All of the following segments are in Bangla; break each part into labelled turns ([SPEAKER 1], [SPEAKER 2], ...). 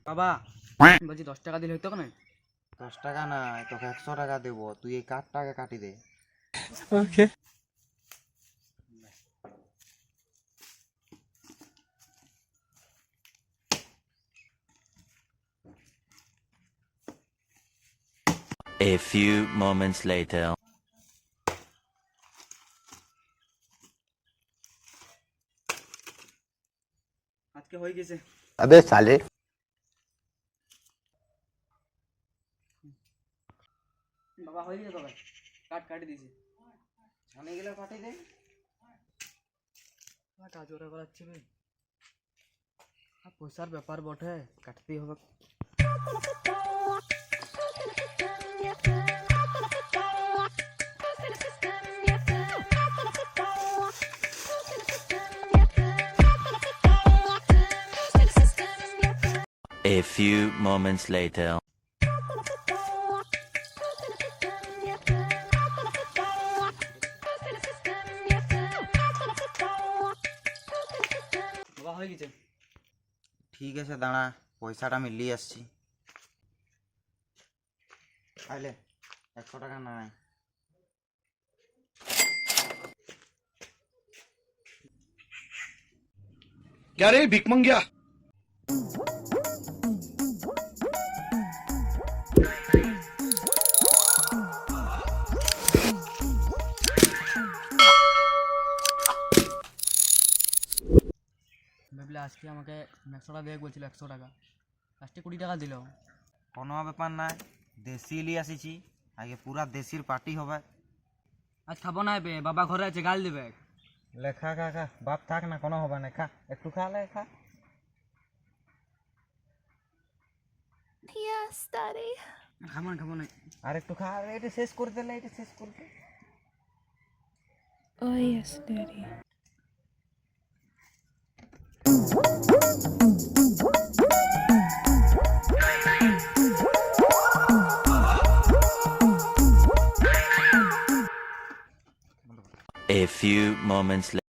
[SPEAKER 1] বাবা বলছি 10 টাকা দিলে হইতো না?
[SPEAKER 2] 10 টাকা না, তোকে 100 টাকা দেবো, তুই এই কার্ডটাকে কাটি দে।
[SPEAKER 3] ওকে।
[SPEAKER 4] A few moments later.
[SPEAKER 1] আজকে হয়ে গেছে।
[SPEAKER 3] अबे साले
[SPEAKER 1] বাবা হয়ে গেছে, বাবা কাট কাটি দিয়েছি।
[SPEAKER 2] ছানে গেলে কাটি দে।
[SPEAKER 1] কাজ ওরা করাচ্ছে ভাই, পয়সার ব্যাপার বটে, কাটতেই হবে।
[SPEAKER 4] A few moments later.
[SPEAKER 1] বাবা হয়ে গেছে।
[SPEAKER 2] ঠিক আছে, দাঁড়া, পয়সাটা আমি নিয়ে আসছি। আইলে 100 টাকা নাই।
[SPEAKER 5] क्या रे भिक मंगिया।
[SPEAKER 1] ভাবলে আজকে আমাকে 100 টাকা দেখ বলছিল, 100 টাকা লাস্টে 20 টাকা দিল।
[SPEAKER 2] কোনো ব্যাপার নাই, দেশি লিয়ে আসিছি, আগে পুরা দেশির পার্টি হবে।
[SPEAKER 1] আজ খাবো না বে, বাবা ঘরে আছে, গাল দেবে।
[SPEAKER 2] লেখা খা খা, বাপ থাক না, কোনো হবে না, খা একটু, খা লে খা।
[SPEAKER 6] Yes, Daddy.
[SPEAKER 1] খাবো না, খাবো না।
[SPEAKER 2] আর একটু খা, আর এটা শেষ করে দিলে, এটা শেষ করতে।
[SPEAKER 6] Oh, yes, Daddy.
[SPEAKER 4] A few moments later.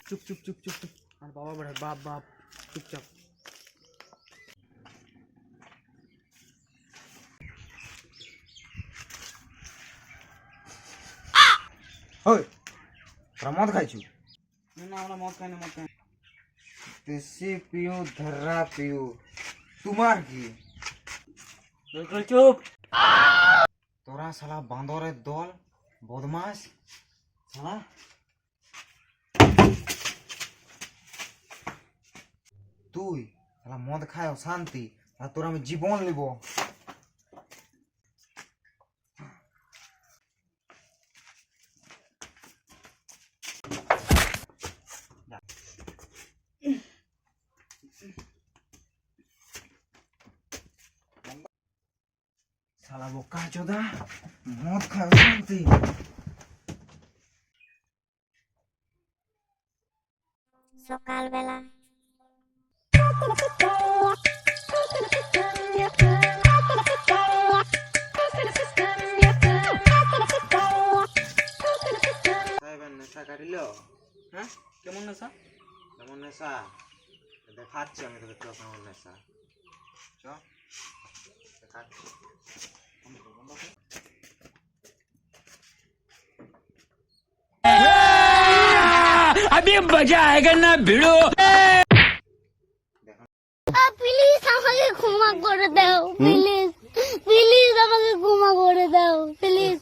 [SPEAKER 1] চুপ চুপ চুপ চুপ চুপ। আর বাবা বড় বাপ বাপ, চুপচাপ।
[SPEAKER 2] ওই তোরা মদ খাইছু?
[SPEAKER 1] না না, আমরা মদ খাই না, মদ খাই না।
[SPEAKER 2] দেশি পিউ, ধর্রা পিউ, তোমার কি?
[SPEAKER 1] চুপ।
[SPEAKER 2] তোরা শালা বান্দরের দল, বদমাস শালা। তুই শালা মদ খায় শান্তি, আর তোর আমি জীবন নিব। শালা বোকা চোদা, মদ খায় শান্তি।
[SPEAKER 6] সকালবেলা
[SPEAKER 2] নেশা কাটিল?
[SPEAKER 1] হ্যাঁ, কেমন নেশা?
[SPEAKER 2] কেমন নেশা দেখাচ্ছি আমি তোকে, তো কেমন নেশা। চ দেখাচ্ছি।
[SPEAKER 4] अभी मजा आएगा ना भिड़ो।
[SPEAKER 6] প্লিজ আমাকে ক্ষমা করে দাও, প্লিজ প্লিজ আমাকে ক্ষমা করে দাও, প্লিজ।